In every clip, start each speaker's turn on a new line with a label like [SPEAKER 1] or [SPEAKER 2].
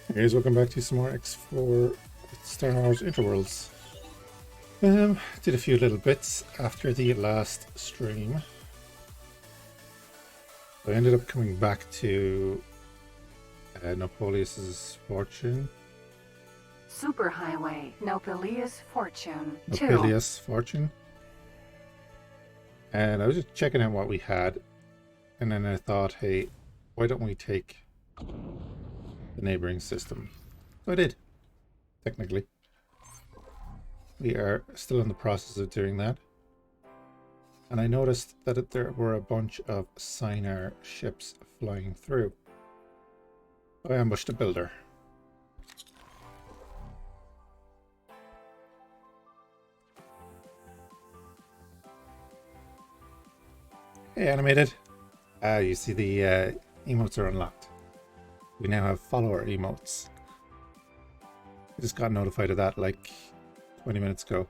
[SPEAKER 1] Hey guys, welcome back to some more X4 Star Wars Interworlds. Did a few little bits after the last stream. I ended up coming back to Napoleus's Fortune.
[SPEAKER 2] Superhighway, Nopelius Fortune 2.
[SPEAKER 1] Nopelius Fortune. And I was just checking out what we had. And then I thought, hey, why don't we take the neighboring system? So I did, technically. We are still in the process of doing that. And I noticed that there were a bunch of Signar ships flying through. So I ambushed a builder. Hey, animated. You see the emotes are unlocked. We now have follower emotes. I just got notified of that like 20 minutes ago.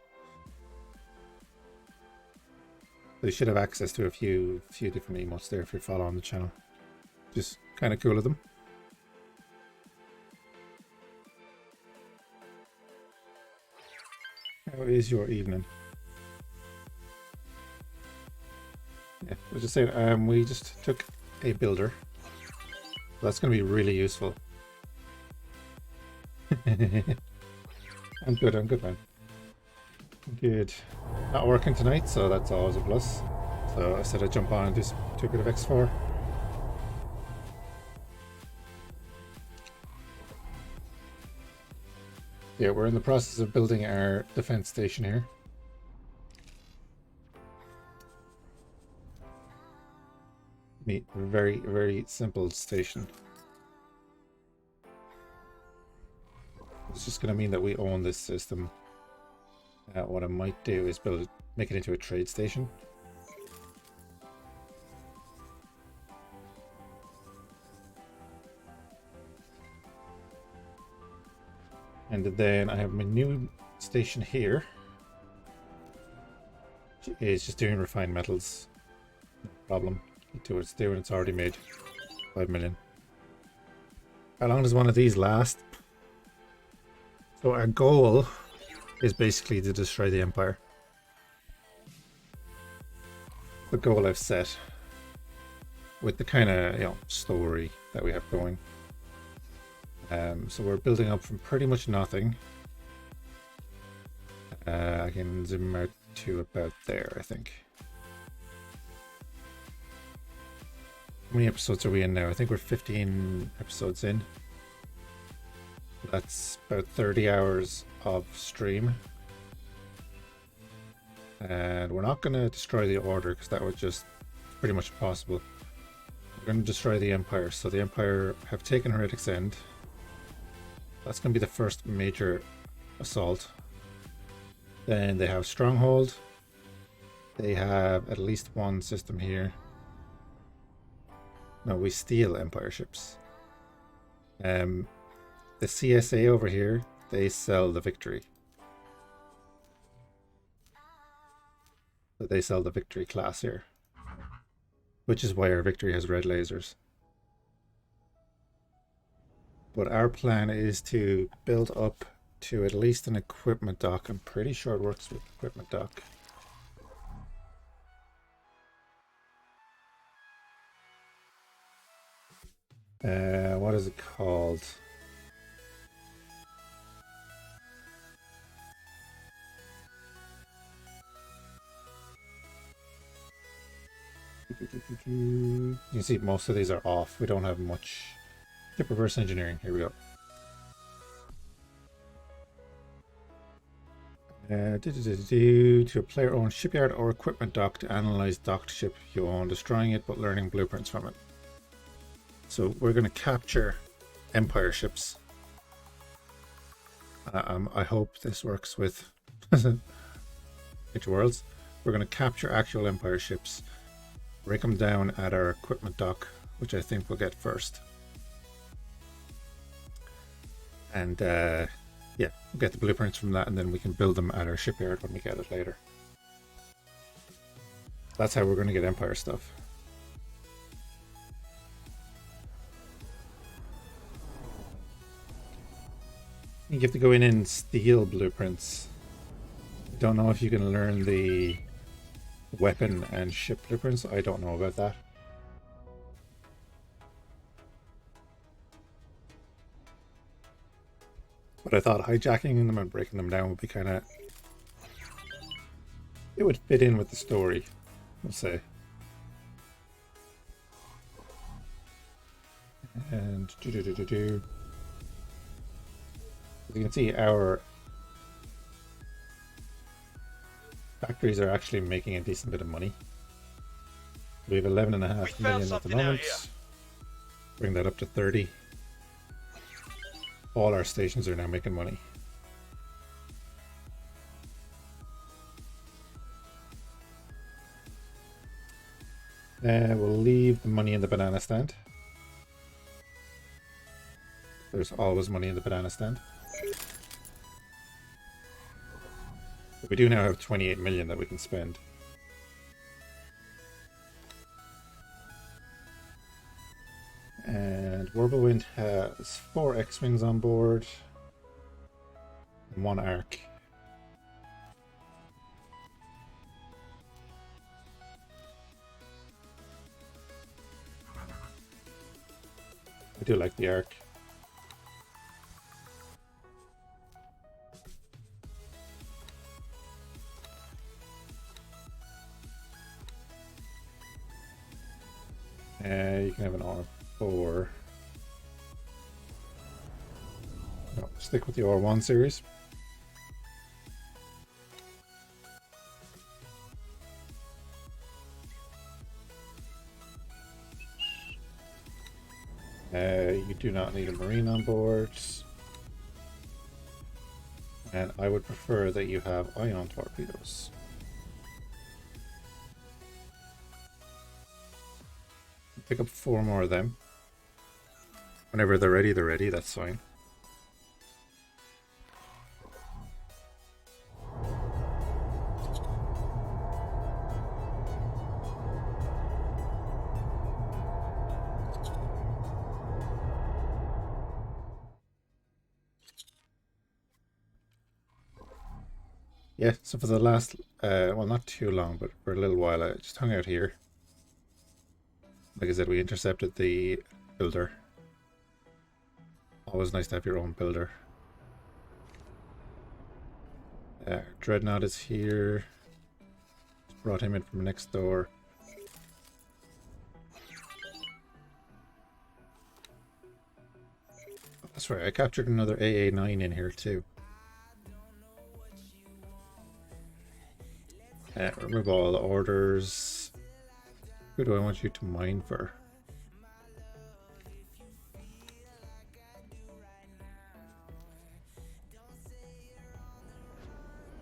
[SPEAKER 1] So you should have access to a few different emotes there if you're following the channel. Just kind of cool of them. How is your evening? Yeah, I was just saying, we just took a builder. That's going to be really useful. I'm good, man. Good. Not working tonight, so that's always a plus. So I said I'd jump on and do a bit of X4. Yeah, we're in the process of building our defense station here. Neat, very, very simple station. It's just going to mean that we own this system. What I might do is make it into a trade station. And then I have my new station here. It's just doing refined metals. No problem. Do what it's doing. It's already made 5 million. How long does one of these last? So our goal is basically to destroy the Empire. The goal I've set with the kind of story that we have going. So we're building up from pretty much nothing. I can zoom out to about there, I think. How many episodes are we in now? I think we're 15 episodes in. That's about 30 hours of stream. And we're not going to destroy the Order because that was just pretty much impossible. We're going to destroy the Empire. So the Empire have taken Heretic's End. That's going to be the first major assault. Then they have Stronghold. They have at least one system here. No, we steal Empire ships. The CSA over here, they sell the Victory. But they sell the Victory class here. Which is why our Victory has red lasers. But our plan is to build up to at least an equipment dock. I'm pretty sure it works with equipment dock. What is it called? You can see most of these are off. We don't have much. Ship reverse engineering. Here we go. To a player-owned shipyard or equipment dock to analyze docked ship you own, destroying it but learning blueprints from it. So we're going to capture Empire ships. I hope this works with Interworlds. We're going to capture actual Empire ships, break them down at our equipment dock, which I think we'll get first. And yeah, we'll get the blueprints from that, and then we can build them at our shipyard when we get it later. That's how we're going to get Empire stuff. You have to go in and steal blueprints. Don't know if you can learn the weapon and ship blueprints. I don't know about that. But I thought hijacking them and breaking them down would be kind of... It would fit in with the story, we'll say. And as you can see, our factories are actually making a decent bit of money. We have 11.5 million at the moment. Bring that up to 30. All our stations are now making money. We'll leave the money in the banana stand. There's always money in the banana stand. But we do now have 28 million that we can spend. And Whirlwind has 4 X-Wings on board and 1 Arc. I do like the Arc. You can have an R4. No, stick with the R1 series. You do not need a Marine on board. And I would prefer that you have ion torpedoes. Pick up 4 more of them. Whenever they're ready, that's fine. Yeah, so for the last, well, not too long, but for a little while, I just hung out here. Like I said, we intercepted the builder. Always nice to have your own builder. Dreadnought is here. Just brought him in from next door. Oh, that's right, I captured another AA9 in here too. Remove all the orders. Who do I want you to mine for?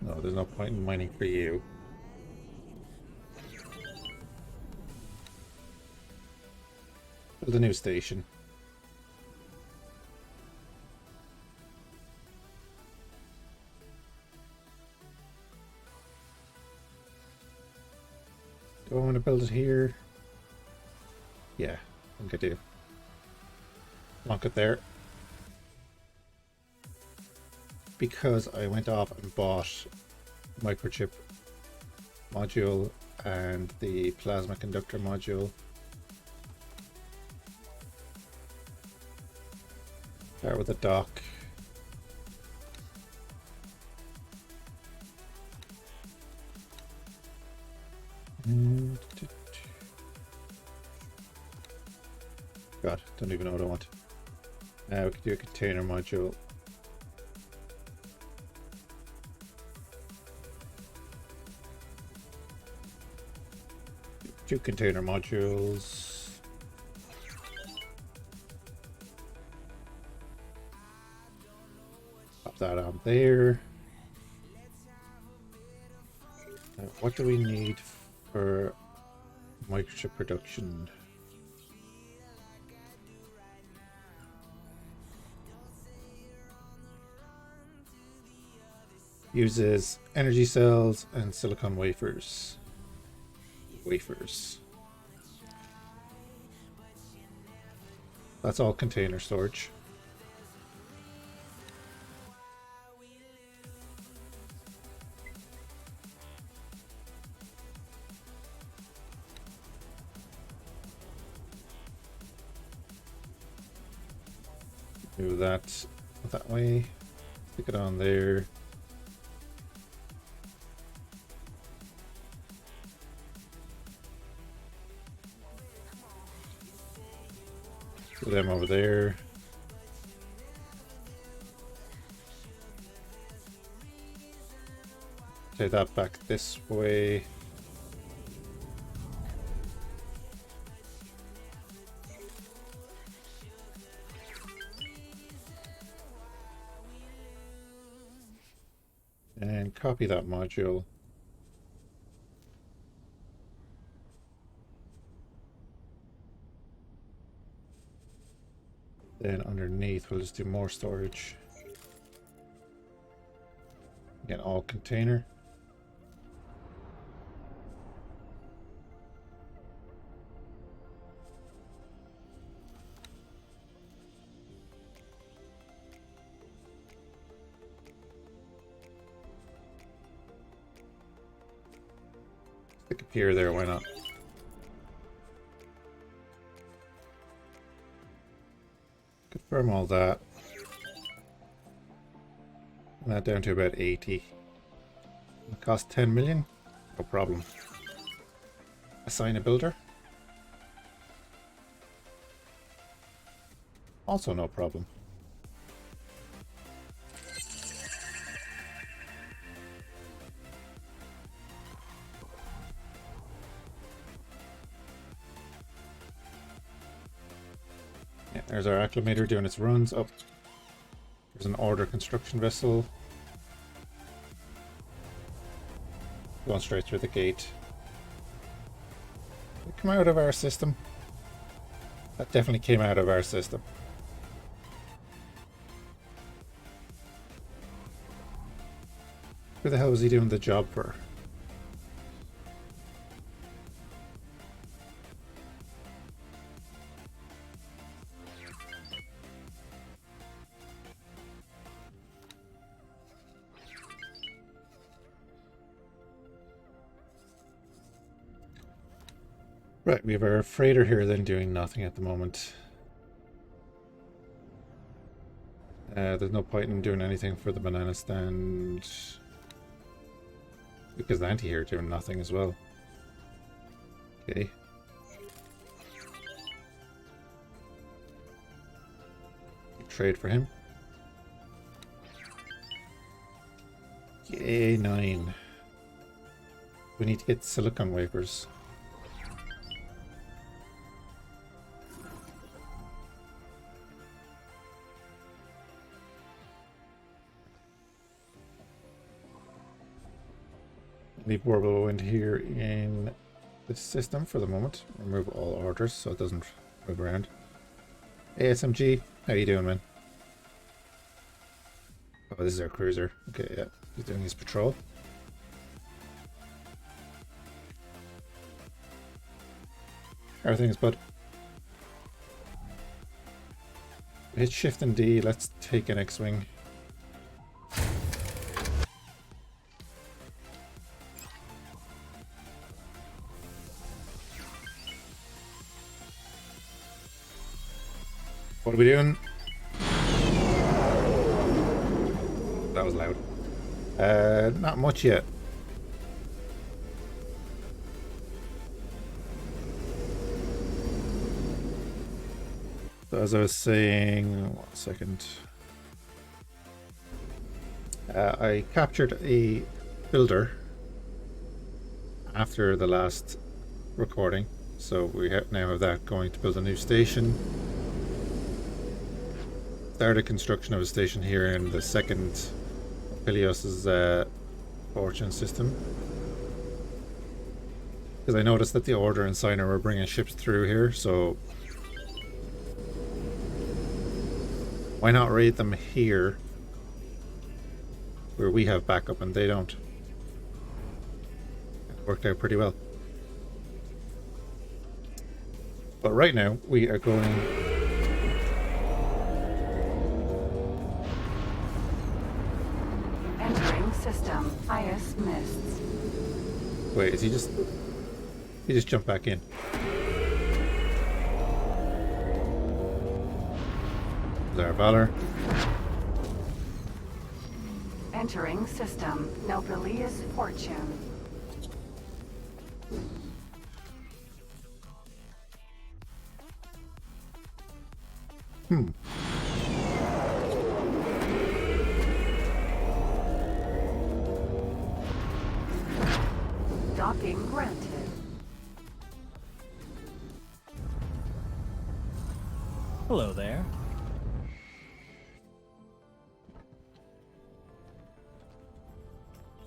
[SPEAKER 1] No, there's no point in mining for you. Build a new station. Do I want to build it here? Yeah, I think I do. Lock it there. Because I went off and bought microchip module and the plasma conductor module. Start with a dock. God, don't even know what I want. We could do a container module. Two container modules. Pop that on there. What do we need for microchip production? Uses energy cells and silicon wafers. That's all container storage. Move that way. Stick it on there. Put them over there. Take that back this way. And copy that module. Then underneath, we'll just do more storage. Again, all container. Stick a pier there, why not? Confirm all that. And that down to about 80. It cost 10 million? No problem. Assign a builder? Also no problem. Yeah, there's our acclimator doing its runs up. There's an order construction vessel. Going straight through the gate. Did it come out of our system? That definitely came out of our system. Who the hell was he doing the job for? Right, we have our freighter here then doing nothing at the moment. There's no point in doing anything for the banana stand. Because the anti here doing nothing as well. Okay. Trade for him. Yay, 9. We need to get silicon wafers. Leave Warble Wind here in the system for the moment. Remove all orders so it doesn't move around. ASMG, how you doing, man? Oh, this is our cruiser. Okay, yeah, he's doing his patrol. How are things, bud? Hit Shift and D. Let's take an X-Wing. What are we doing? That was loud. Not much yet. So as I was saying, 1 second. I captured a builder after the last recording, so we now have that going to build a new station. Started construction of a station here in the second Fhiachs' fortune system. Because I noticed that the Order and Signer were bringing ships through here, so why not raid them here where we have backup and they don't? It worked out pretty well. But right now we are going...
[SPEAKER 2] System. Ice mists.
[SPEAKER 1] Wait, is he just... He just jumped back in. Their valor.
[SPEAKER 2] Entering system. Nobilius fortune. Docking granted.
[SPEAKER 3] Hello there.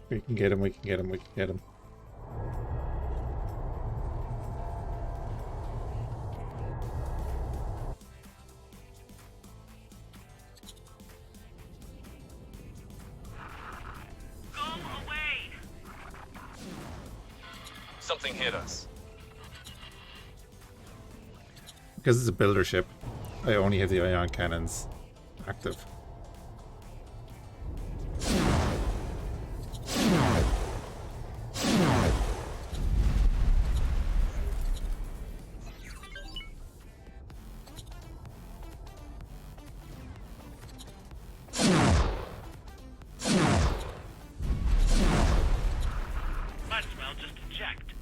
[SPEAKER 1] We can get him, we can get him, we can get him.
[SPEAKER 4] Go away! Something hit us.
[SPEAKER 1] Because it's a builder ship, I only have the ion cannons active.
[SPEAKER 4] Might as well just eject.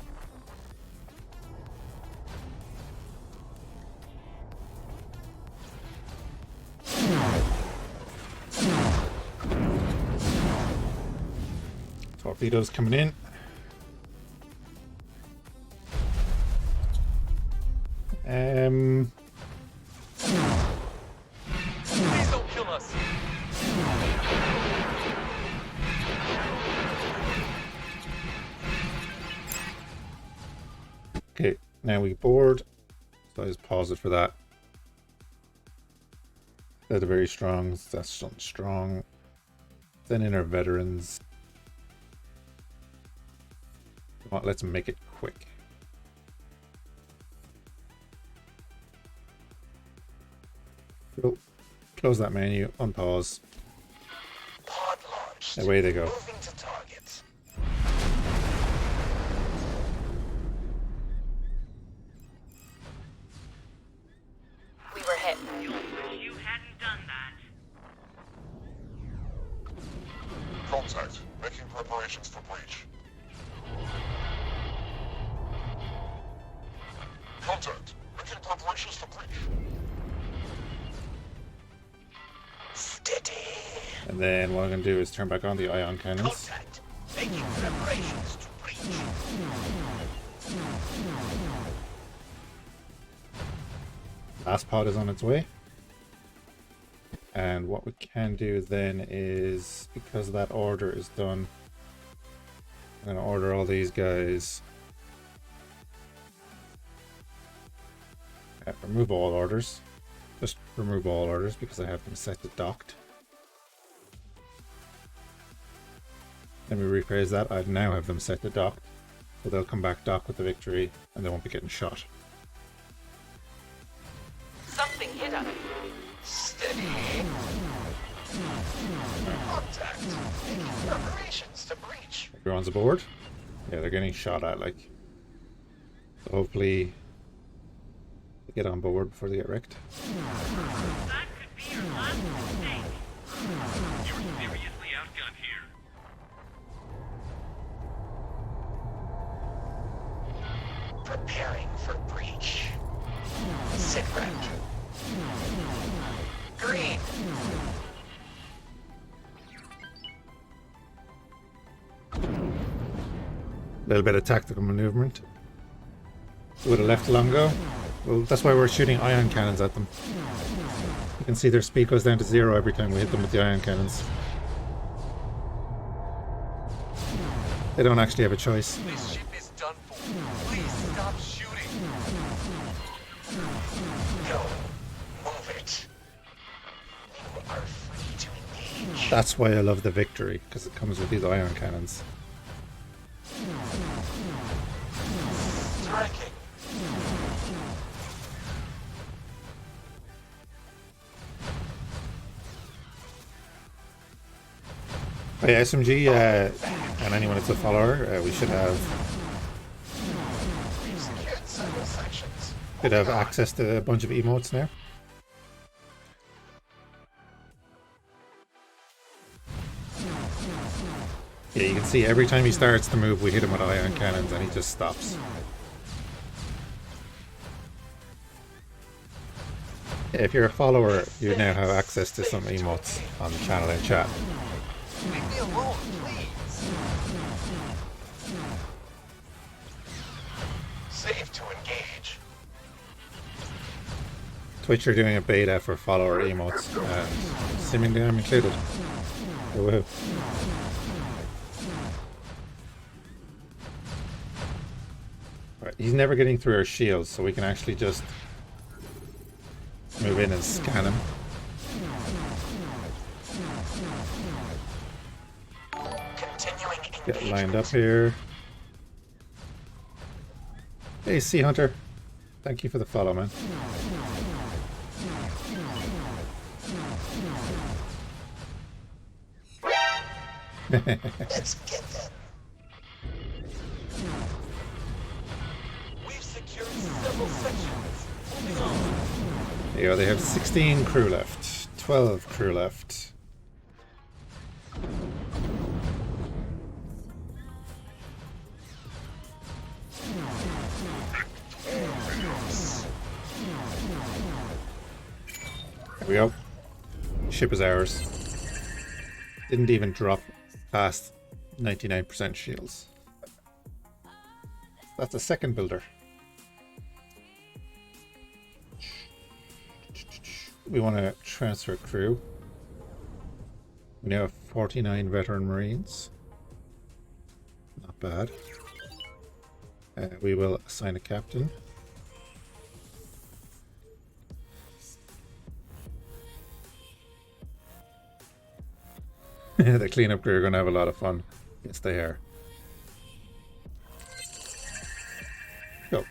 [SPEAKER 1] Torpedoes coming in.
[SPEAKER 4] Please don't kill us.
[SPEAKER 1] Okay, now we board. So I just pause it for that. They're very strong. That's something strong. Then in our veterans. Come on, let's make it quick. Cool. Close that menu, unpause.
[SPEAKER 4] Pod launched.
[SPEAKER 1] Away they go.
[SPEAKER 4] Moving to target.
[SPEAKER 5] We were hit.
[SPEAKER 4] You wish you hadn't done that.
[SPEAKER 6] Contact. Making preparations for breach. Contact. Making preparations for breach.
[SPEAKER 4] Steady.
[SPEAKER 1] And then what I'm going to do is turn back on the ion cannons.
[SPEAKER 4] Contact. Making preparations to breach.
[SPEAKER 1] Last pod is on its way. And what we can do then is, because that order is done, I'm going to order all these guys. Remove all orders. Just remove all orders because I have them set to docked. Let me rephrase that. I now have them set to docked. So they'll come back dock with the victory and they won't be getting shot.
[SPEAKER 5] Something hit us.
[SPEAKER 4] Steady. Contact. Making preparations to breach.
[SPEAKER 1] Everyone's aboard. Yeah, they're getting shot at, like. So hopefully they get on board before they get wrecked.
[SPEAKER 4] That could be your last mistake. You're seriously outgunned here. Preparing for breach. Sit rep. Green.
[SPEAKER 1] Little bit of tactical maneuvement. Would have left long ago. Well, that's why we're shooting ion cannons at them. You can see their speed goes down to 0 every time we hit them with the ion cannons. They don't actually have a choice.
[SPEAKER 4] This ship is done for. Please stop shooting. Go. Move it. You are free to engage.
[SPEAKER 1] That's why I love the victory, because it comes with these ion cannons.
[SPEAKER 4] Striking.
[SPEAKER 1] Hey, SMG, and anyone that's a follower, we should have
[SPEAKER 4] Secured several sections.
[SPEAKER 1] access to a bunch of emotes now. Yeah, you can see every time he starts to move, we hit him with ion cannons and he just stops. Yeah, if you're a follower, you now have access to some emotes on the channel and chat.
[SPEAKER 7] Leave me alone, please. Save to engage.
[SPEAKER 1] Twitch are doing a beta for follower emotes, and seemingly I'm included. Oh, woohoo. Right, he's never getting through our shields, so we can actually just move in and scan him.
[SPEAKER 7] Continuing
[SPEAKER 1] Get
[SPEAKER 7] engagement.
[SPEAKER 1] lined up here. Hey, Sea Hunter. Thank you for the follow, man.
[SPEAKER 7] Let's get them. We've secured several sections. Moving on.
[SPEAKER 1] There you go, they have 16 crew left. 12 crew left. There we go. Ship is ours. Didn't even drop past 99% shields. That's a second builder. We want to transfer crew. We now have 49 veteran Marines. Not bad. We will assign a captain. The cleanup crew are going to have a lot of fun. Yes, they are. Go.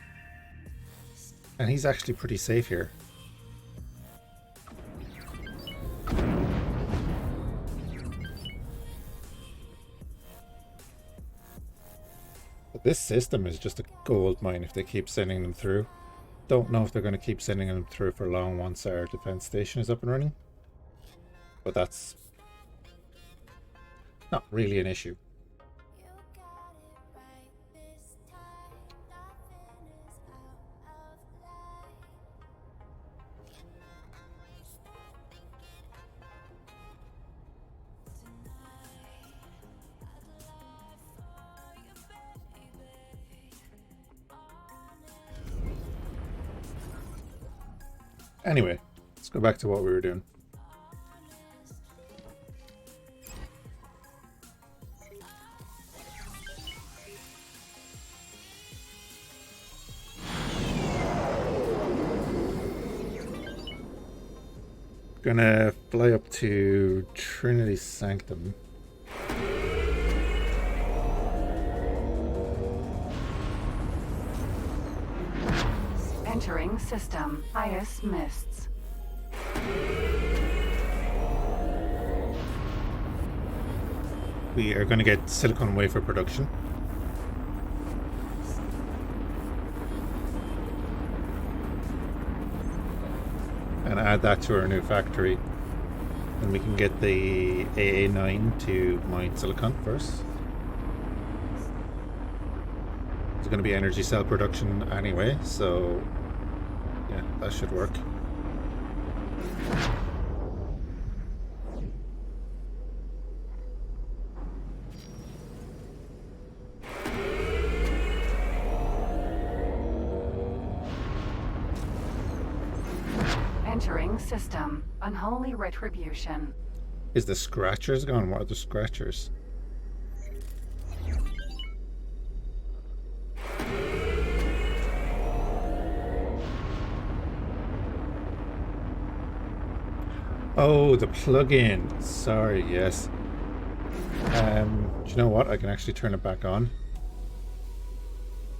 [SPEAKER 1] And he's actually pretty safe here. But this system is just a gold mine if they keep sending them through. Don't know if they're going to keep sending them through for long once our defense station is up and running. But that's not really an issue. Anyway, let's go back to what we were doing. Gonna fly up to Trinity Sanctum.
[SPEAKER 2] Entering system. Ice mists.
[SPEAKER 1] We are going to get silicon wafer production. And add that to our new factory. And we can get the AA9 to mine silicon first. There's going to be energy cell production anyway, so yeah, that should work.
[SPEAKER 2] Entering system. Unholy retribution.
[SPEAKER 1] Is the scratchers gone? What are the scratchers? Oh, the plugin. Sorry, yes. Do you know what? I can actually turn it back on.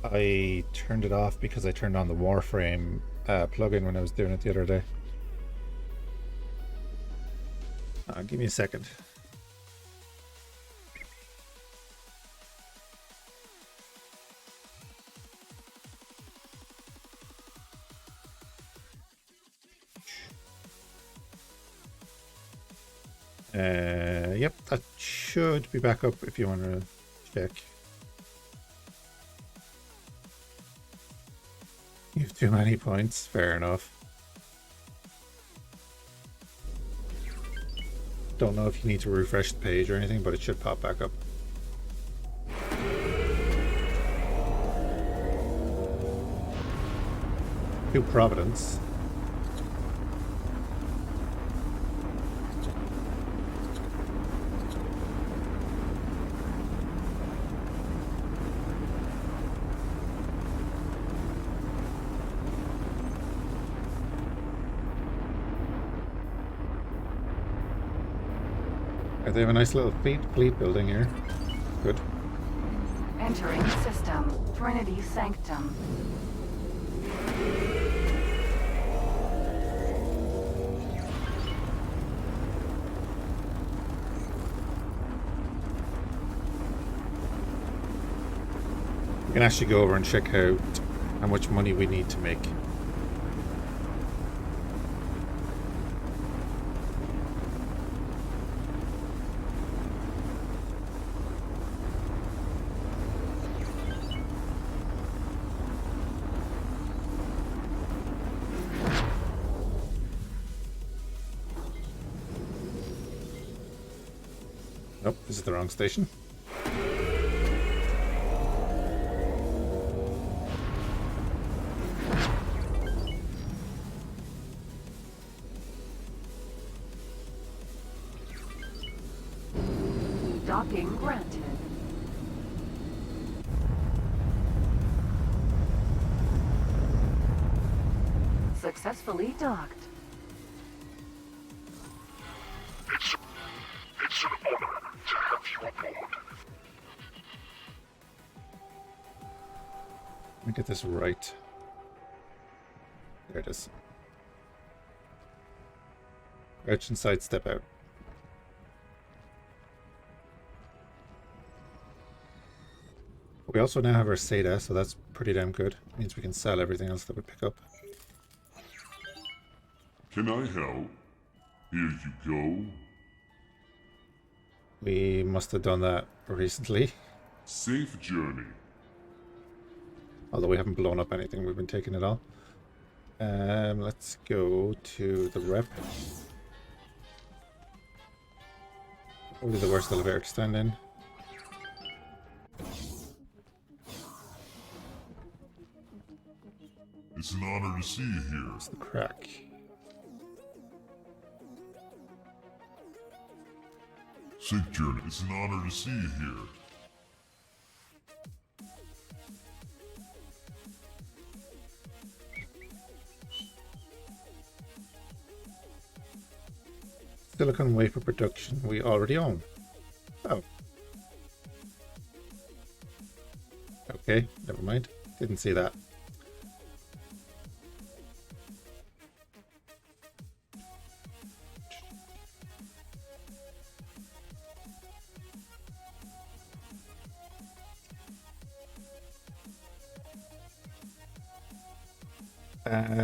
[SPEAKER 1] I turned it off because I turned on the Warframe plugin when I was doing it the other day. Give me a second. Yep, that should be back up if you want to check. You have too many points, fair enough. Don't know if you need to refresh the page or anything, but it should pop back up. To Providence. They have a nice little fleet building here. Good.
[SPEAKER 2] Entering system. Trinity Sanctum.
[SPEAKER 1] We can actually go over and check out how much money we need to make. Nope, this is the wrong station.
[SPEAKER 2] Docking granted. Successfully docked.
[SPEAKER 6] It's an honor to have you aboard.
[SPEAKER 1] Let me get this right. There it is. Crouch and side step out. We also now have our SATA, so that's pretty damn good. Means we can sell everything else that we pick up.
[SPEAKER 6] Can I help? Here you go.
[SPEAKER 1] We must have done that recently.
[SPEAKER 6] Safe journey.
[SPEAKER 1] Although we haven't blown up anything, we've been taking it all. Let's go to the rep. Probably the worst elevator to stand in.
[SPEAKER 6] It's an honor to see you here.
[SPEAKER 1] It's the crack.
[SPEAKER 6] Safe journey. It's an honor to see you here.
[SPEAKER 1] Silicon wafer production we already own. Oh. Okay, never mind. Didn't see that.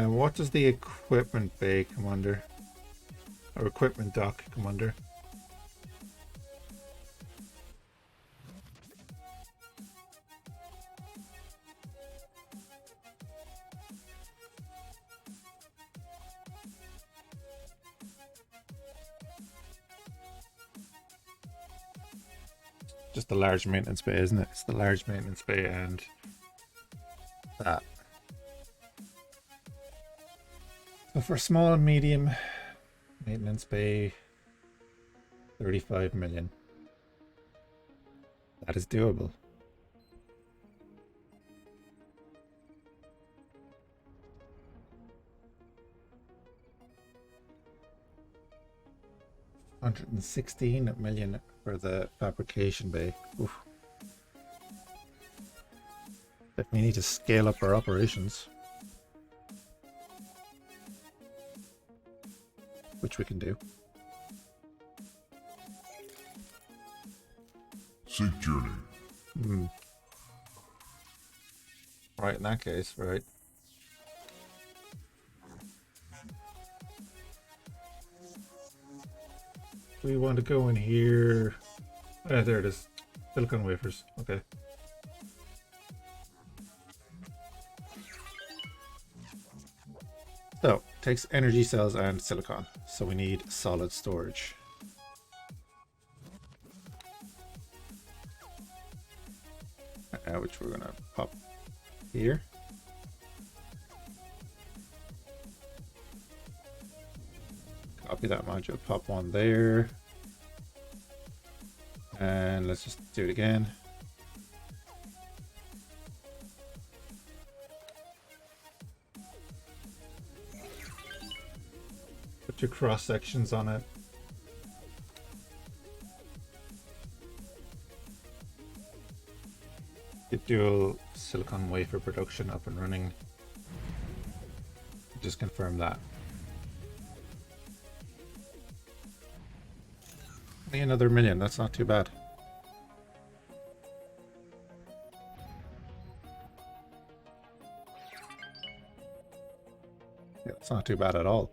[SPEAKER 1] What does the equipment bay come under? Or equipment dock come under? Just the large maintenance bay, isn't it? It's the large maintenance bay and that. So for small and medium maintenance bay, 35 million. That is doable. $116 million for the fabrication bay. Oof. Definitely need to scale up our operations. Which we can do.
[SPEAKER 6] Safe journey.
[SPEAKER 1] Right, in that case, right. We want to go in here. Ah, there it is. Silicon wafers. Okay. So, takes energy cells and silicon. So we need solid storage. Which we're gonna pop here. Copy that module, pop one there. And let's just do it again. Put your cross sections on it. Get dual silicon wafer production up and running. Just confirm that. Only another million, that's not too bad. Yeah, it's not too bad at all.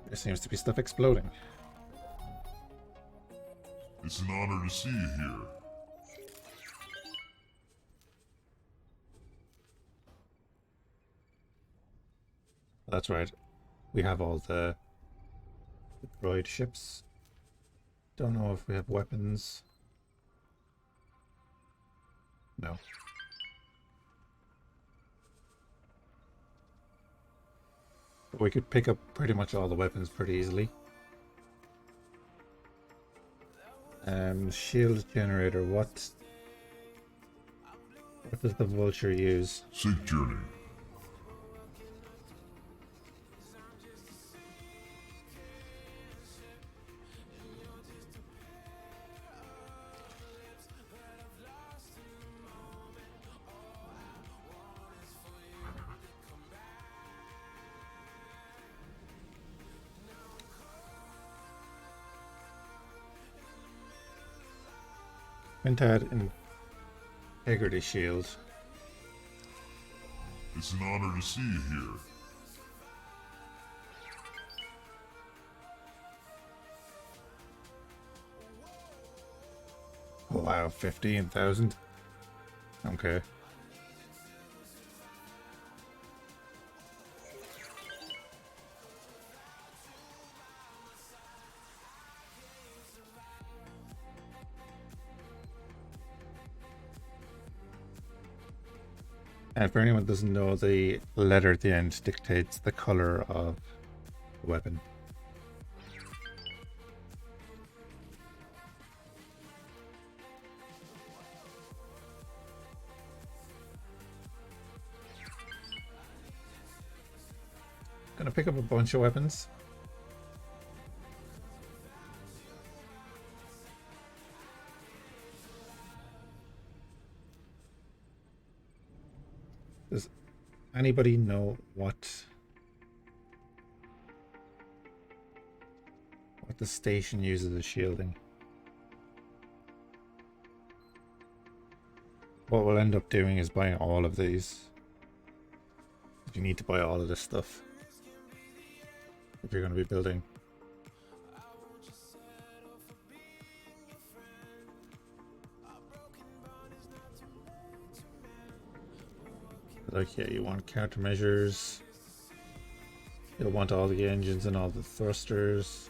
[SPEAKER 1] There seems to be stuff exploding.
[SPEAKER 6] It's an honor to see you here.
[SPEAKER 1] That's right. We have all the droid ships. Don't know if we have weapons. No. But we could pick up pretty much all the weapons pretty easily. Shield generator. What does the vulture use?
[SPEAKER 6] Sync journey.
[SPEAKER 1] Quintad integrity shield.
[SPEAKER 6] It's an honor to see you here.
[SPEAKER 1] Oh, wow, 15,000. Okay. And for anyone who doesn't know, the letter at the end dictates the color of the weapon. Gonna pick up a bunch of weapons. Does anybody know what the station uses as shielding? What we'll end up doing is buying all of these. You need to buy all of this stuff if you're going to be building. Like, yeah, you want countermeasures. You'll want all the engines and all the thrusters.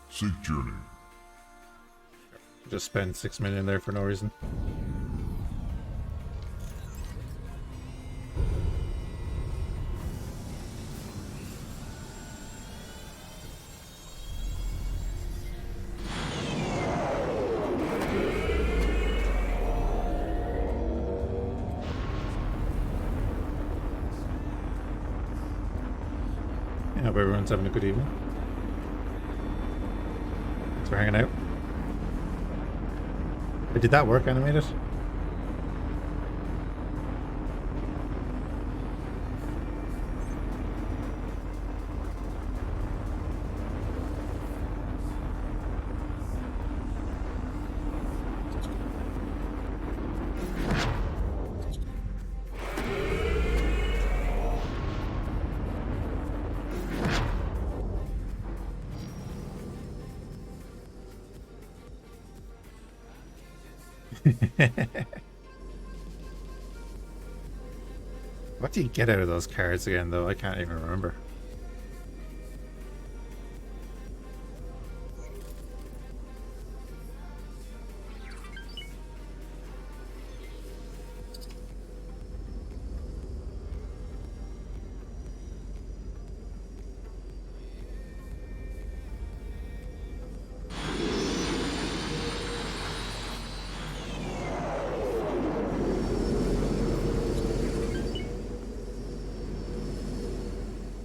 [SPEAKER 6] Sync journey.
[SPEAKER 1] Just spend 6 million there for no reason. I hope everyone's having a good evening. Thanks for hanging out. Did that work animated? What do you get out of those cards again, though? I can't even remember.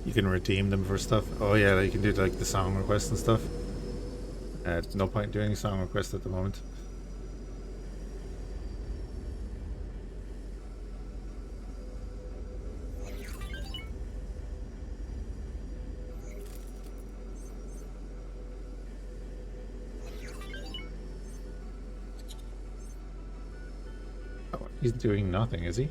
[SPEAKER 1] You can redeem them for stuff. Oh yeah, you can do like the song requests and stuff. No point doing song requests at the moment. Oh, he's doing nothing, is he?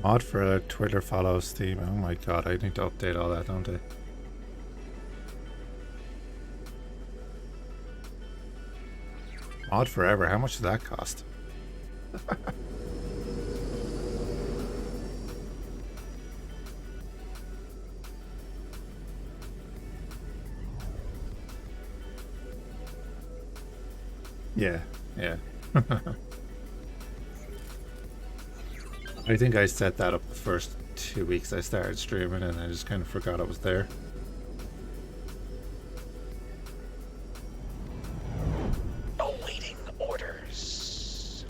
[SPEAKER 1] Mod for a Twitter follow Steam. Oh my god, I need to update all that, don't I? Mod forever, how much does that cost? Yeah, yeah. I think I set that up the first 2 weeks I started streaming and I just kind of forgot it was there.
[SPEAKER 7] Awaiting orders.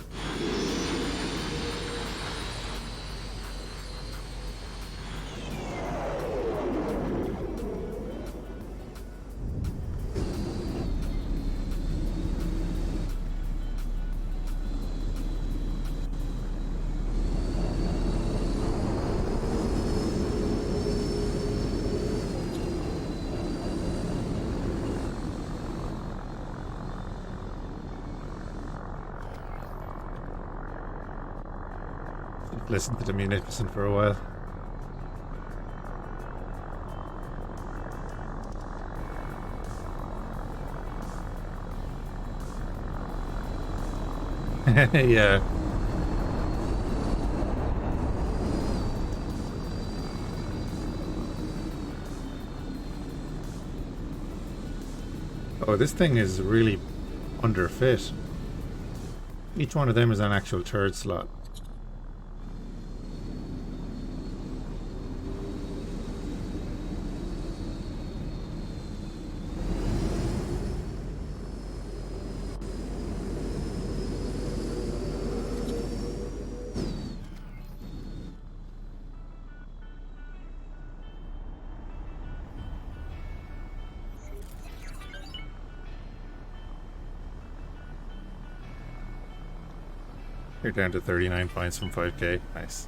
[SPEAKER 1] Listen to the Munificent for a while. Yeah. Oh, this thing is really underfit. Each one of them is an actual turret slot. You're down to 39 points from 5k. Nice.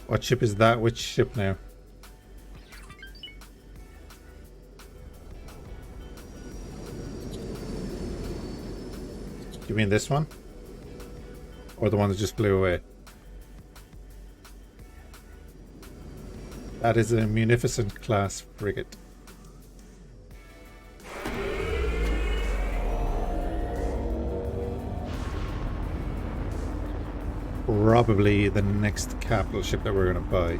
[SPEAKER 1] What ship is that? Which ship now? You mean this one? Or the one that just blew away? That is a Munificent class frigate. Probably the next capital ship that we're going to buy.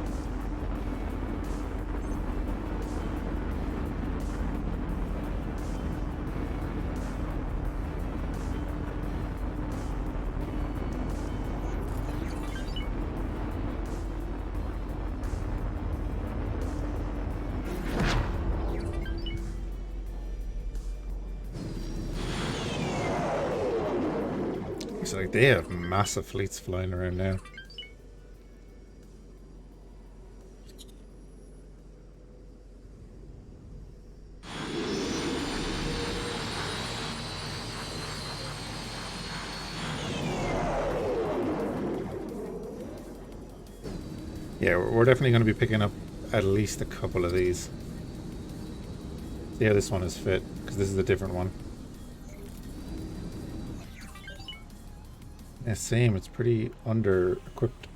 [SPEAKER 1] So Like, they have massive fleets flying around now. Yeah, we're definitely going to be picking up at least a couple of these. Yeah, this one is fit, because this is a different one. Yeah, same, it's pretty under-equipped.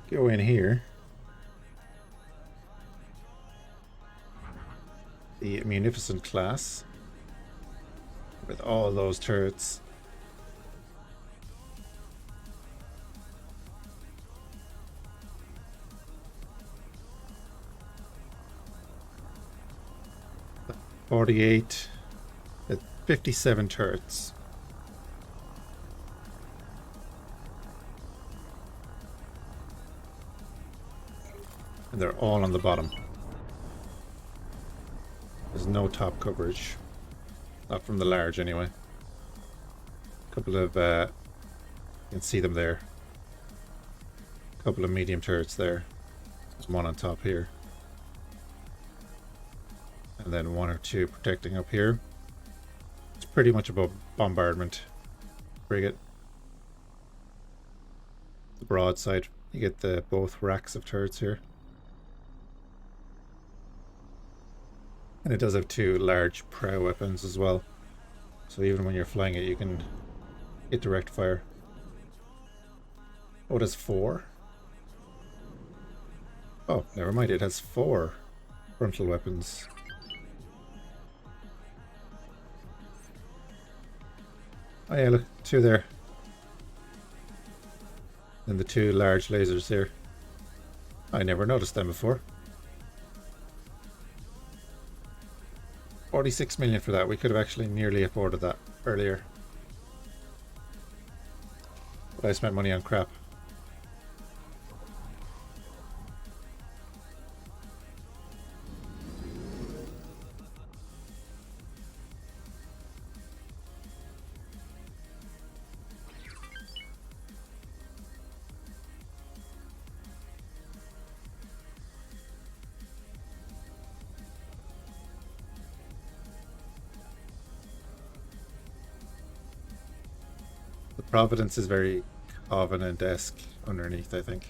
[SPEAKER 1] Go in here. The Munificent class. With all those turrets. The 48. The 57 turrets. And they're all on the bottom. There's no top coverage. Not from the large, anyway. A couple of, you can see them there. A couple of medium turrets there. There's one on top here. And then one or two protecting up here. It's pretty much above bombardment frigate. The broadside. You get the both racks of turrets here. And it does have two large prow weapons as well. So even when you're flying it, you can hit direct fire. Oh, it has 4? Oh, never mind. It has 4 frontal weapons. Oh yeah, look. 2 there. And the 2 large lasers here. I never noticed them before. 46 million for that. We could have actually nearly afforded that earlier. But I spent money on crap. Providence is very Covenant-esque underneath, I think.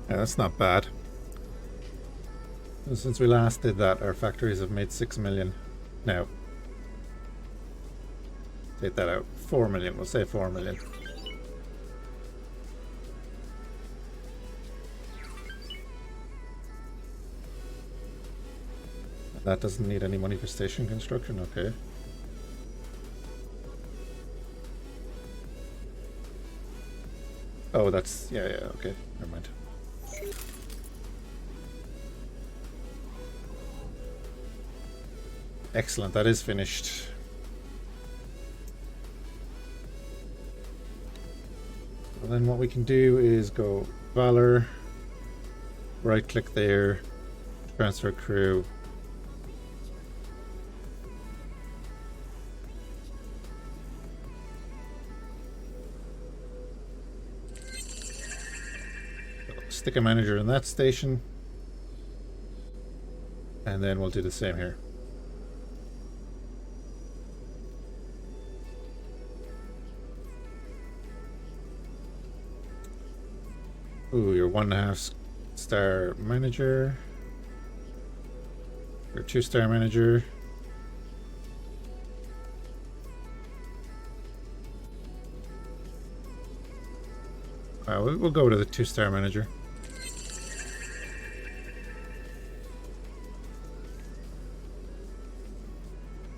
[SPEAKER 1] Yeah, that's not bad. Since we last did that, our factories have made 6 million now. Take that out. 4 million. We'll say 4 million. That doesn't need any money for station construction. Okay. Oh, that's... yeah, okay. Never mind. Excellent, that is finished. And then what we can do is go Valor, right click there, transfer crew. Stick a manager in that station. And then we'll do the same here. Ooh, your 1.5 star manager. Your 2-star manager. We'll go to the 2-star manager.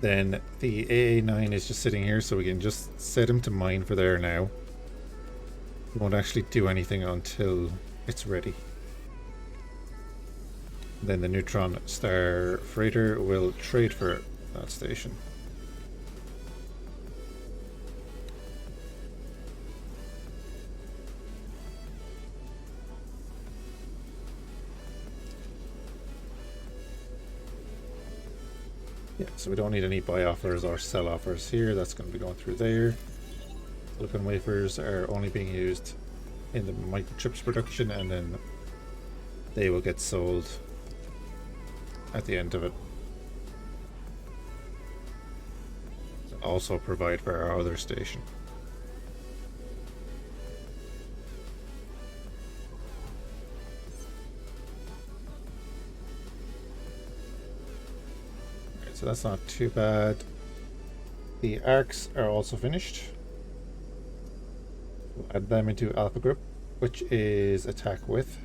[SPEAKER 1] Then the AA9 is just sitting here, so we can just set him to mine for there now. We won't actually do anything until it's ready. Then the Neutron Star Freighter will trade for that station. Yeah, so we don't need any buy offers or sell offers here. That's going to be going through there. Silicon wafers are only being used in the microchips production, and then they will get sold at the end of it. Also provide for our other station. Right, so that's not too bad. The arcs are also finished. We'll add them into Alpha Group, which is attack with.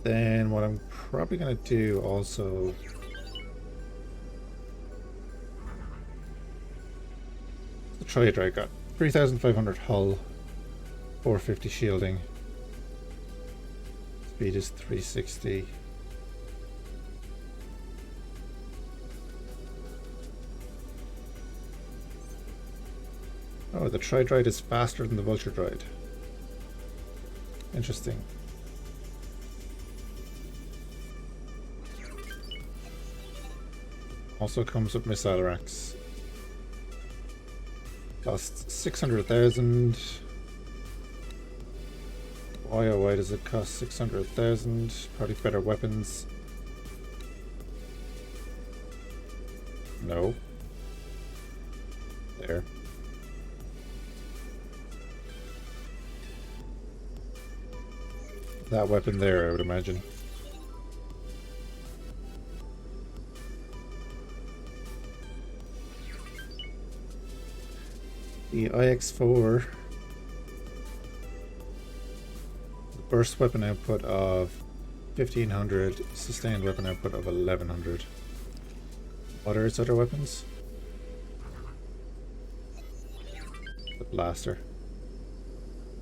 [SPEAKER 1] Then what I'm probably going to do also, the trader I got 3,500 hull, 450 shielding, speed is 360. Oh, the Tri-Droid is faster than the Vulture Droid. Interesting. Also comes with missile racks. Costs 600,000. Why oh why does it cost 600,000? Probably better weapons. No. There. That weapon there, I would imagine. The IX-4, burst weapon output of 1500, sustained weapon output of 1100. What are its other weapons? The blaster.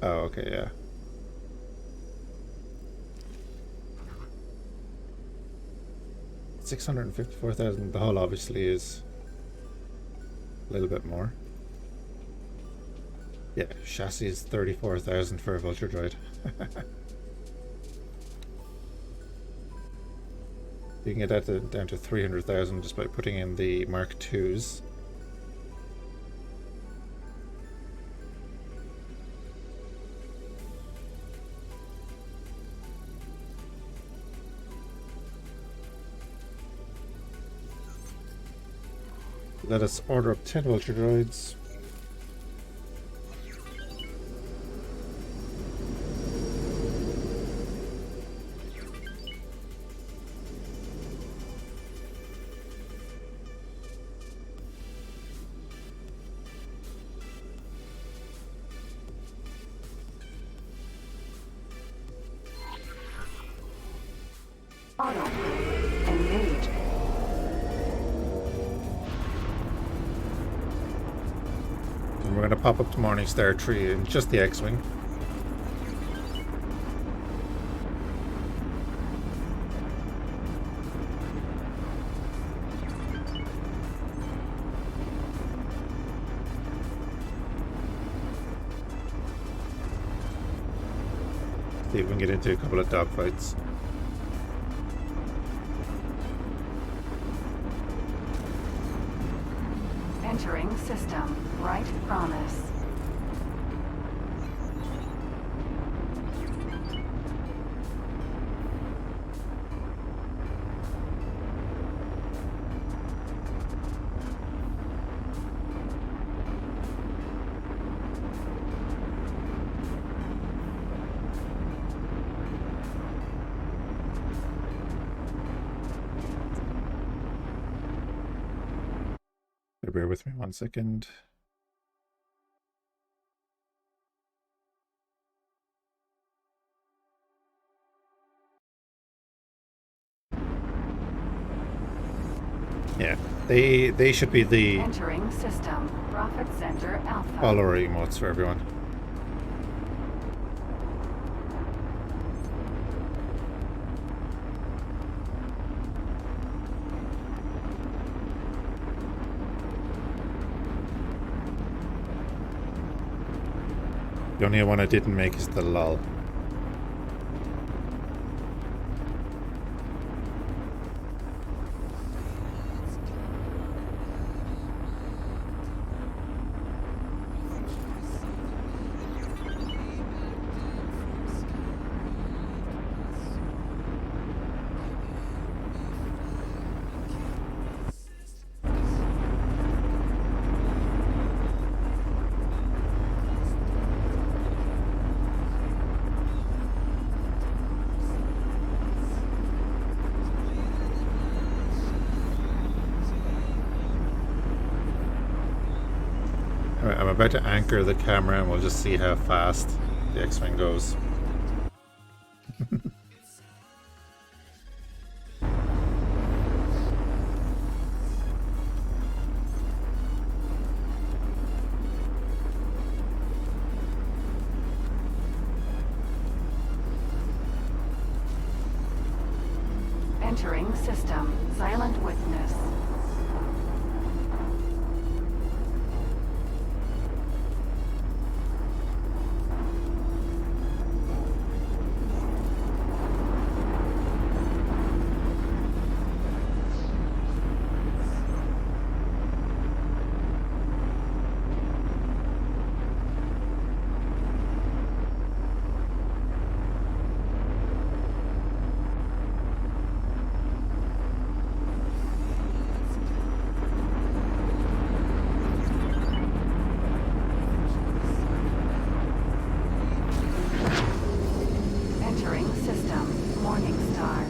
[SPEAKER 1] Oh, okay, yeah. $654,000. The hull obviously is a little bit more. Yeah, chassis is 34,000 for a Vulture Droid. You can get that down to 300,000 just by putting in the Mark IIs. Let us order up 10 Vulture Droids.
[SPEAKER 2] Auto. Engage.
[SPEAKER 1] And we're going to pop up to Morning Star Tree in just the X-Wing. See if we can get into a couple of dogfights.
[SPEAKER 2] Entering system. Right promise.
[SPEAKER 1] Bear with me 1 second. Yeah, they should be the
[SPEAKER 2] Entering system. Profit Center Alpha.
[SPEAKER 1] follower emotes for everyone. The only one I didn't make is the lol. Alright, I'm about to anchor the camera and we'll just see how fast the X-Wing goes.
[SPEAKER 2] Entering system. Silent witness. Entering system. Morning Star.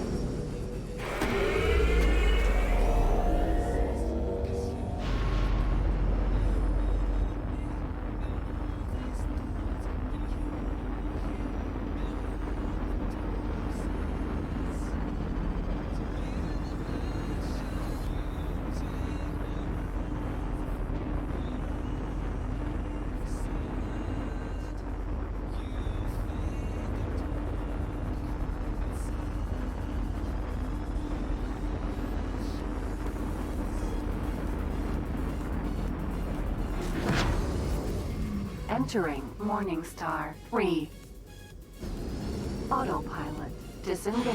[SPEAKER 2] Entering Morning Star. Free. Autopilot. Disengage.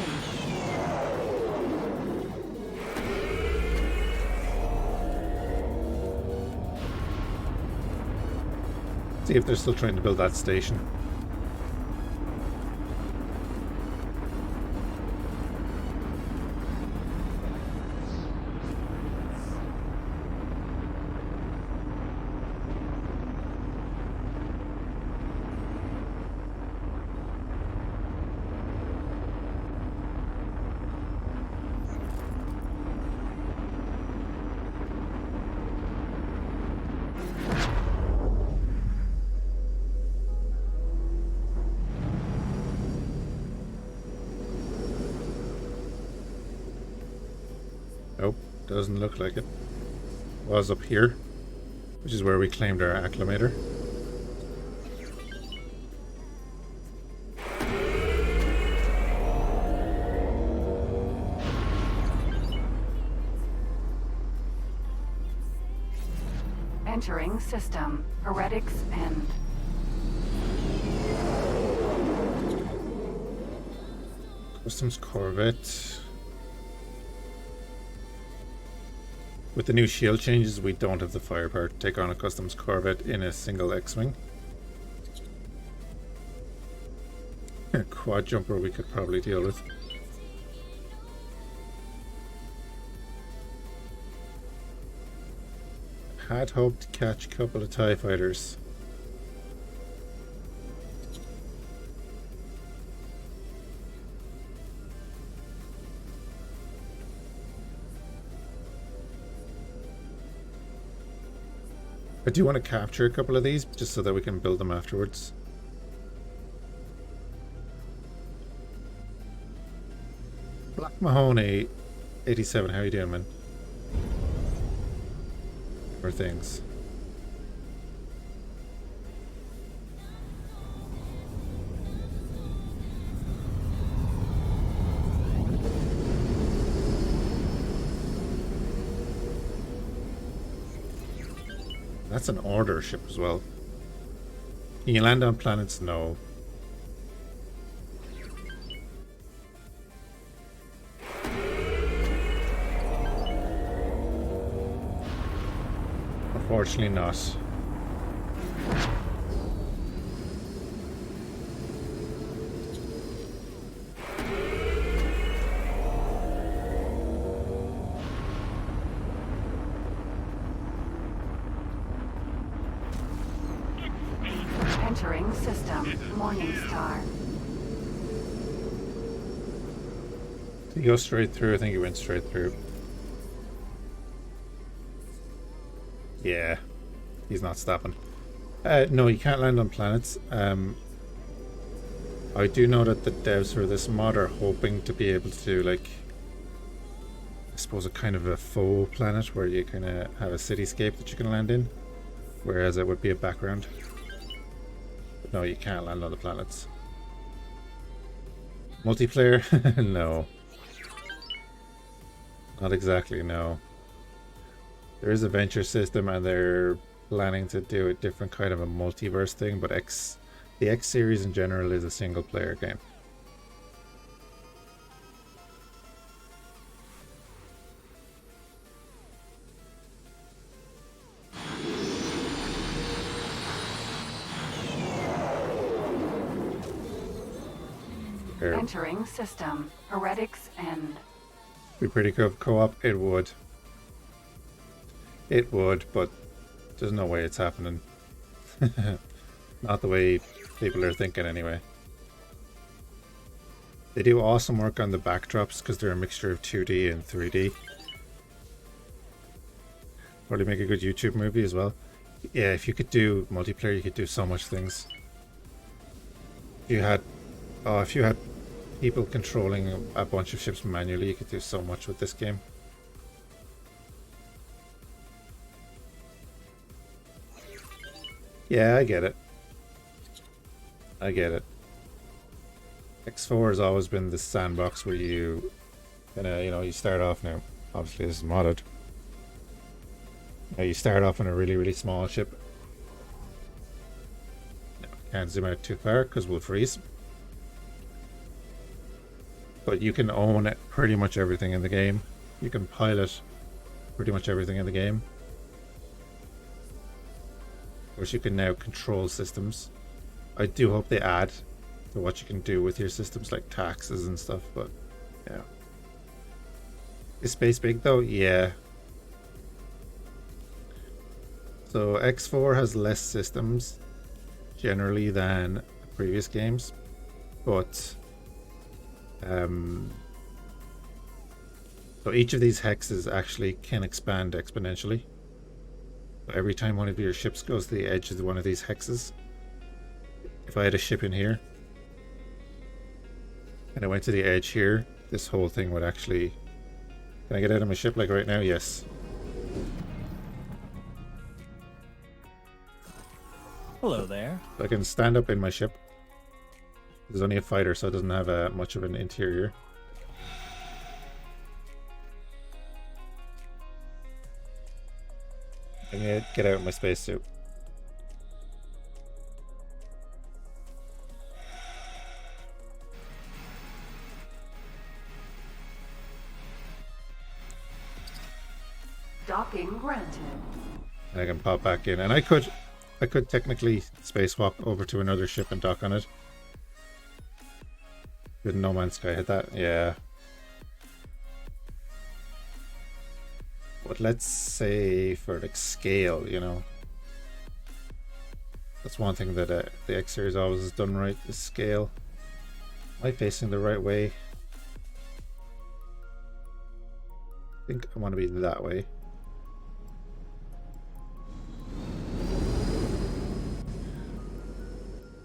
[SPEAKER 1] See if they're still trying to build that station. Nope, doesn't look like it. Was up here, which is where we claimed our acclimator.
[SPEAKER 2] Entering system. Heretics End.
[SPEAKER 1] Customs Corvette. With the new shield changes, we don't have the firepower to take on a Customs Corvette in a single X-Wing. A quad jumper we could probably deal with. Had hoped to catch a couple of TIE fighters. I do want to capture a couple of these just so that we can build them afterwards. Black Mahoney 87, how you doing, man? Or things. That's an order ship as well. Can you land on planets? No. Unfortunately not.
[SPEAKER 2] Entering system. Morningstar.
[SPEAKER 1] Did you go straight through? I think you went straight through. Yeah. He's not stopping. No, you can't land on planets. I do know that the devs for this mod are hoping to be able to do, like, I suppose a kind of a faux planet where you kind of have a cityscape that you can land in, whereas it would be a background. But no, you can't land on the planets. Multiplayer? No. Not exactly, no. There is a venture system and they're planning to do a different kind of a multiverse thing, but the X series in general is a single player game.
[SPEAKER 2] Entering system. Heretics end.
[SPEAKER 1] Be pretty good co-op. It would. It would, but there's no way it's happening. Not the way people are thinking anyway. They do awesome work on the backdrops because they're a mixture of 2D and 3D. Probably make a good YouTube movie as well. Yeah, if you could do multiplayer, you could do so much things. If you had people controlling a bunch of ships manually, you could do so much with this game. Yeah, I get it. I get it. X4 has always been the sandbox where you kinda, you start off now. Obviously this is modded. Now you start off on a really, really small ship. Can't zoom out too far because we'll freeze. But you can own pretty much everything in the game. You can pilot pretty much everything in the game. Of course, you can now control systems. I do hope they add to what you can do with your systems, like taxes and stuff, but yeah. Is space big though? Yeah. So X4 has less systems generally than previous games, but so each of these hexes actually can expand exponentially. So every time one of your ships goes to the edge of one of these hexes, if I had a ship in here and I went to the edge here, this whole thing would actually... Can I get out of my ship like right now? Yes.
[SPEAKER 3] Hello there.
[SPEAKER 1] So I can stand up in my ship. There's only a fighter, so it doesn't have much of an interior. I'm gonna get out of my spacesuit.
[SPEAKER 2] Docking granted.
[SPEAKER 1] And I can pop back in, and I could technically spacewalk over to another ship and dock on it. Did No Man's Sky hit that? Yeah. But let's say for like scale, that's one thing that the X series always has done right, is scale. Am I facing the right way? I think I want to be that way.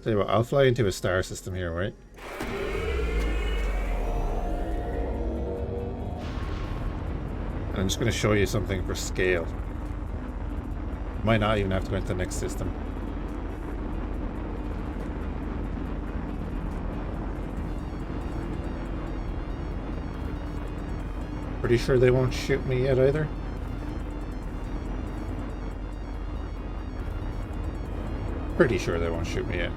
[SPEAKER 1] Tell you what, I'll fly into a star system here, right? And I'm just going to show you something for scale. Might not even have to go into the next system. Pretty sure they won't shoot me yet either. Pretty sure they won't shoot me yet.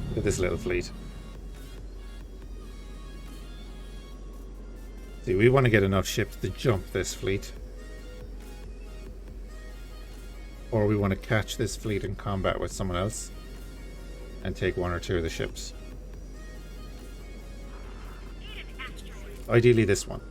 [SPEAKER 1] Look at this little fleet. See, we want to get enough ships to jump this fleet. Or we want to catch this fleet in combat with someone else and take one or two of the ships. Ideally this one.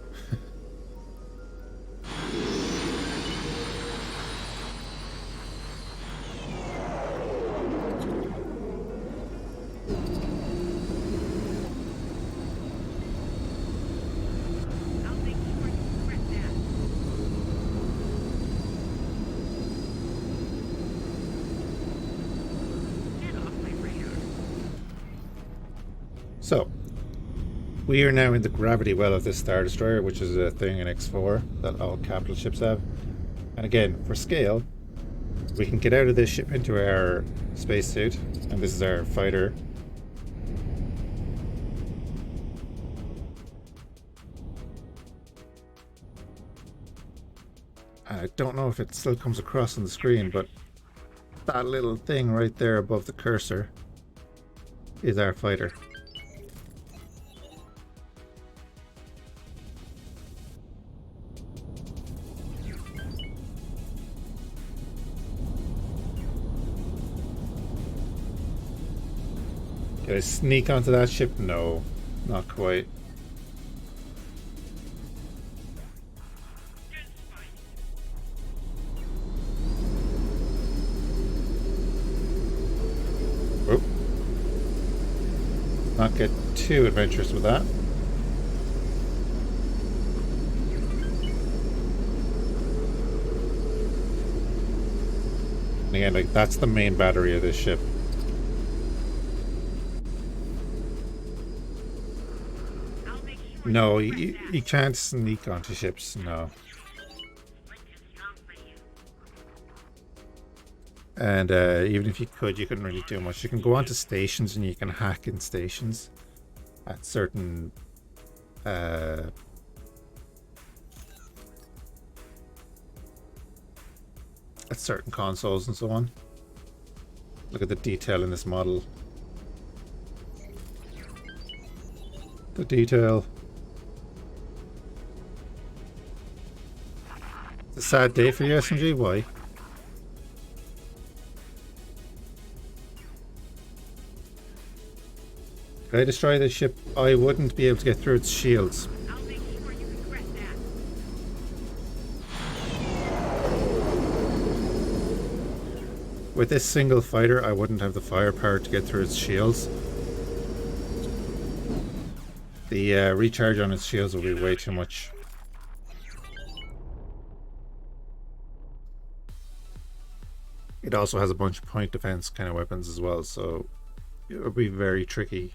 [SPEAKER 1] So, we are now in the gravity well of this Star Destroyer, which is a thing in X4 that all capital ships have. And again, for scale, we can get out of this ship into our spacesuit, and this is our fighter. And I don't know if it still comes across on the screen, but that little thing right there above the cursor is our fighter. Can I sneak onto that ship? No, not quite. Whoop. Not get too adventurous with that. And again, like, that's the main battery of this ship. No, you can't sneak onto ships, no. And even if you could, you couldn't really do much. You can go onto stations and you can hack in stations at certain consoles and so on. Look at the detail in this model. The detail. It's a sad day for you, SMG. Why? If I destroy this ship, I wouldn't be able to get through its shields.
[SPEAKER 4] I'll make sure you regret that.
[SPEAKER 1] With this single fighter, I wouldn't have the firepower to get through its shields. The recharge on its shields will be way too much. It also has a bunch of point defense kind of weapons as well, so it'll be very tricky.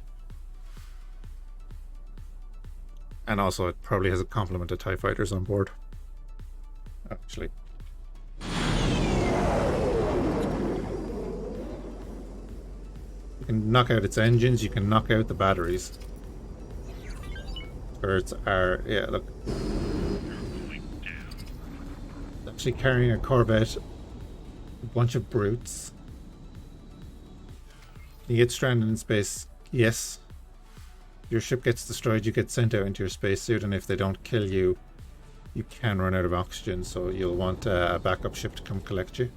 [SPEAKER 1] And also it probably has a complement of TIE fighters on board. Actually. You can knock out its engines, you can knock out the batteries. Turrets are, yeah, look. Actually carrying a Corvette. A bunch of brutes. You get stranded in space. Yes. Your ship gets destroyed, you get sent out into your spacesuit, and if they don't kill you, you can run out of oxygen, so you'll want a backup ship to come collect you.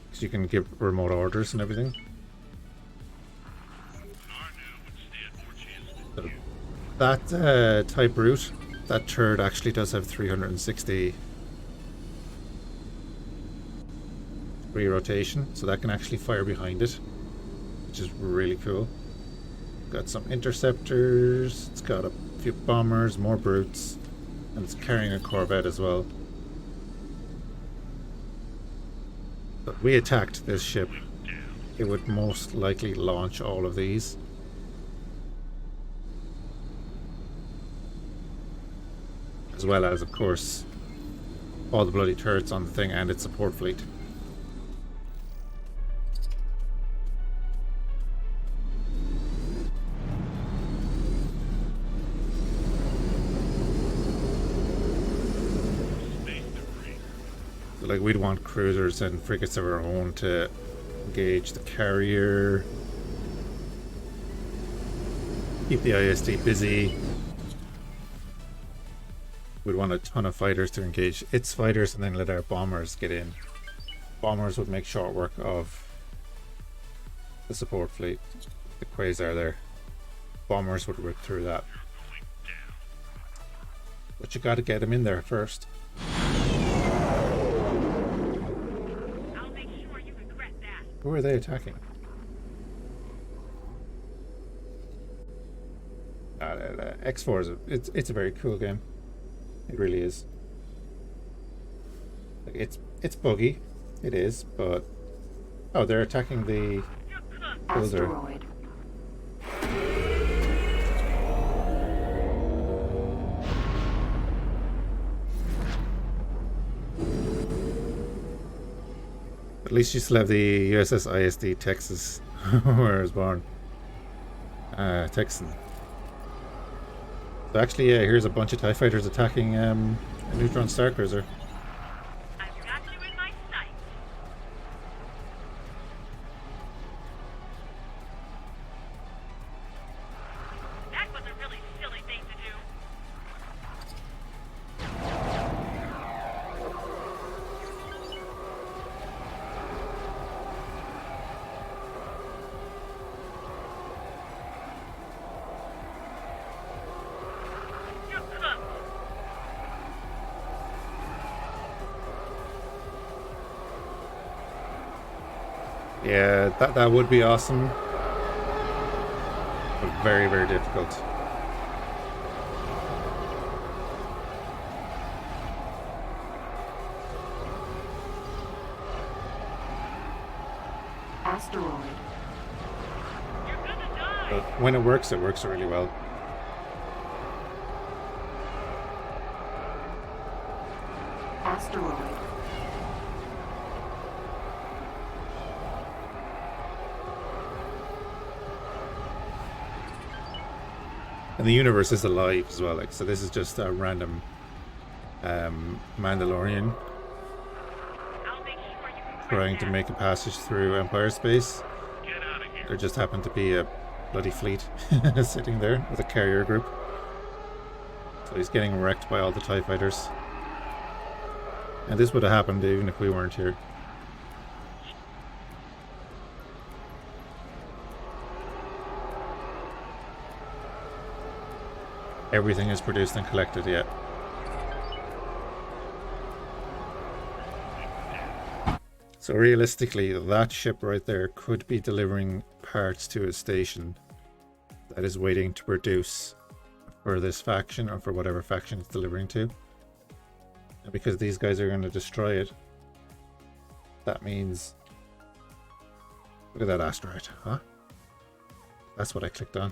[SPEAKER 1] Because you can give remote orders and everything. So that type brute, that turret actually does have 360 degree rotation, so that can actually fire behind it, which is really cool. got some interceptors, it's got a few bombers, more brutes, and it's carrying a corvette as well. But we attacked this ship, it would most likely launch all of these. As well as, of course, all the bloody turrets on the thing and its support fleet. So, like, we'd want cruisers and frigates of our own to engage the carrier, keep the ISD busy. We'd want a ton of fighters to engage its fighters and then let our bombers get in. Bombers would make short work of the support fleet. The Quasar there. Bombers would rip through that. But you gotta get them in there first.
[SPEAKER 4] I'll make sure you regret that.
[SPEAKER 1] Who are they attacking? X4 is it's a very cool game. It really is. It's buggy. It is, but oh, they're attacking the builder.
[SPEAKER 2] Asteroid.
[SPEAKER 1] At least you still have the USS ISD Texas, where I was born. Texan. So actually, yeah, here's a bunch of TIE fighters attacking a neutron star cruiser.
[SPEAKER 4] I've got you in my sights. That was a really silly thing to do. You're cooked.
[SPEAKER 1] Yeah, that would be awesome, but very, very difficult.
[SPEAKER 2] Asteroid.
[SPEAKER 4] You're gonna die.
[SPEAKER 1] But when it works really well.
[SPEAKER 2] Asteroid.
[SPEAKER 1] And the universe is alive as well, like, so this is just a random Mandalorian
[SPEAKER 4] I'll make sure you regret
[SPEAKER 1] trying to
[SPEAKER 4] that.
[SPEAKER 1] make a passage through Empire space.
[SPEAKER 4] Get out of here.
[SPEAKER 1] There just happened to be a bloody fleet sitting there with a carrier group. So he's getting wrecked by all the TIE fighters. And this would have happened even if we weren't here. Everything is produced and collected yet. So realistically, that ship right there could be delivering parts to a station that is waiting to produce for this faction or for whatever faction it's delivering to. And because these guys are going to destroy it, that means... Look at that asteroid, huh? That's what I clicked on.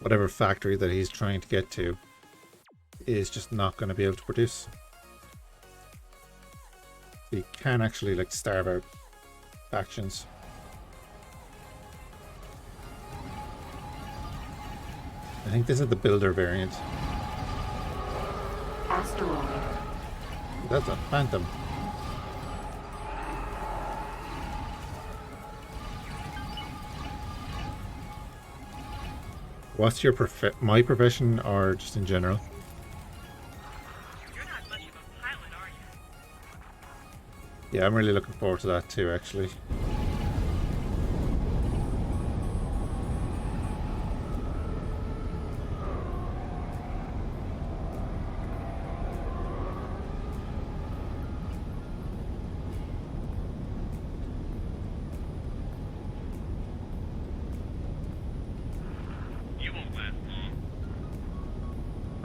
[SPEAKER 1] Whatever factory that he's trying to get to is just not going to be able to produce. He can actually like starve out factions. I think this is the builder variant.
[SPEAKER 2] Asteroid.
[SPEAKER 1] That's a phantom. What's your my profession or just in general?
[SPEAKER 4] You're not much of a pilot, are you?
[SPEAKER 1] Yeah, I'm really looking forward to that too, actually.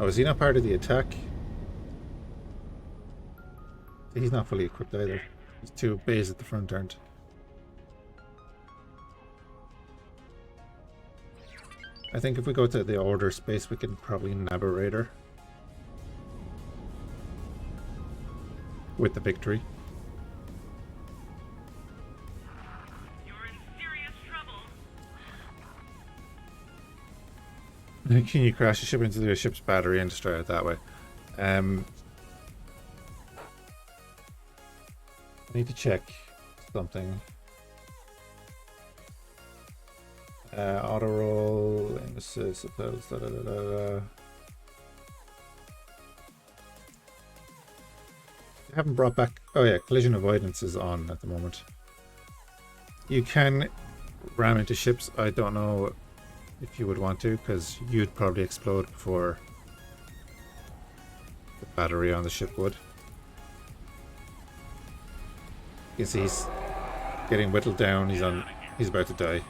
[SPEAKER 1] Oh, is he not part of the attack? He's not fully equipped either. He's 2 bays at the front, aren't. I think if we go to the order space, we can probably nab a raider with the victory.
[SPEAKER 4] You're in serious trouble.
[SPEAKER 1] Can you crash a ship into the ship's battery and destroy it that way? I need to check something. Auto roll, aim assist, subtitles, da da da da da. I haven't brought back. Oh yeah, collision avoidance is on at the moment. You can ram into ships. I don't know if you would want to, because you'd probably explode before the battery on the ship would. You can see he's getting whittled down. He's about to die.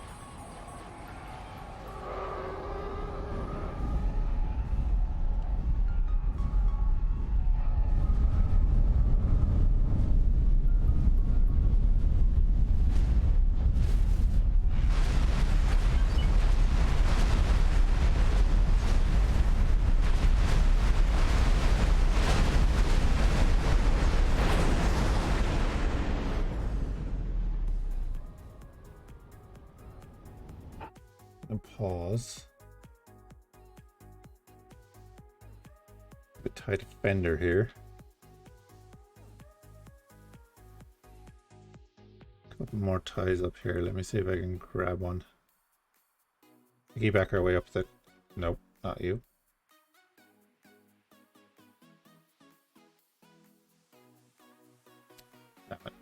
[SPEAKER 1] Pause. A tight fender here. Couple more ties up here. Let me see if I can grab one. Piggyback our way up the. Nope, not you. Damn it.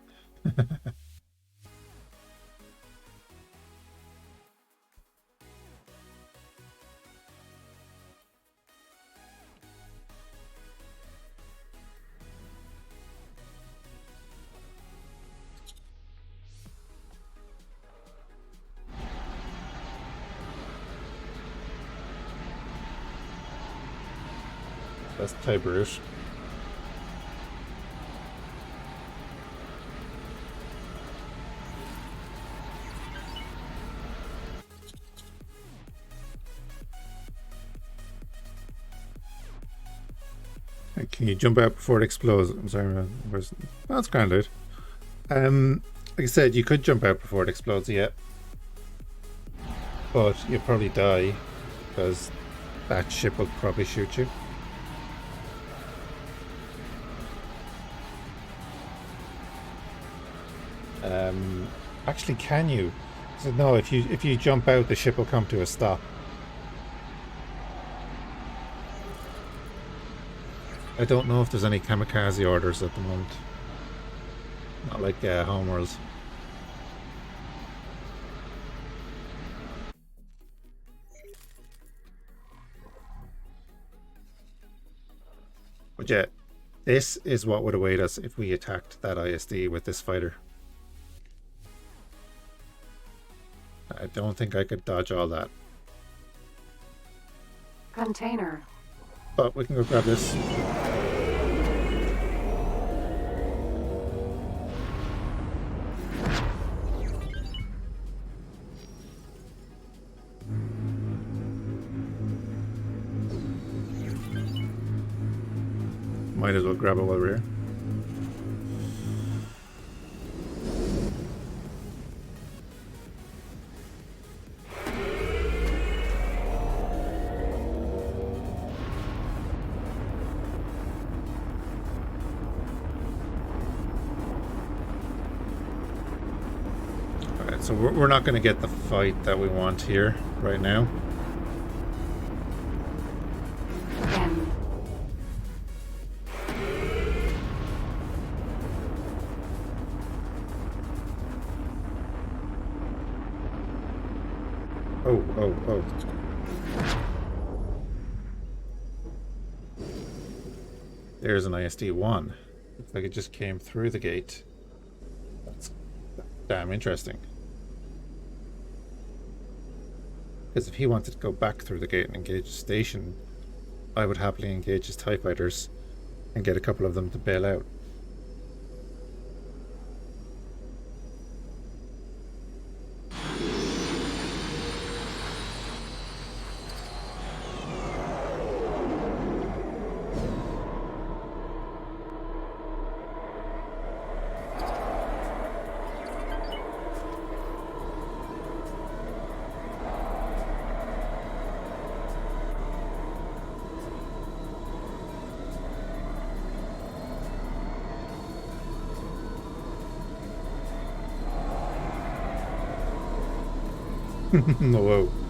[SPEAKER 1] That's type route. Can you jump out before it explodes? I'm sorry, that's grand out. Like I said, you could jump out before it explodes, yeah. But you'll probably die because that ship will probably shoot you. Actually, can you? So no, if you jump out, the ship will come to a stop. I don't know if there's any kamikaze orders at the moment. Not like Homeworlds. But yeah, this is what would await us if we attacked that ISD with this fighter. I don't think I could dodge all that.
[SPEAKER 2] Container.
[SPEAKER 1] But we can go grab this. Might as well grab it while we're here. So we're not going to get the fight that we want here right now.
[SPEAKER 2] N.
[SPEAKER 1] Oh. There's an ISD-1. Looks like it just came through the gate. That's damn interesting. Because if he wanted to go back through the gate and engage the station, I would happily engage his TIE fighters and get a couple of them to bail out. Whoa.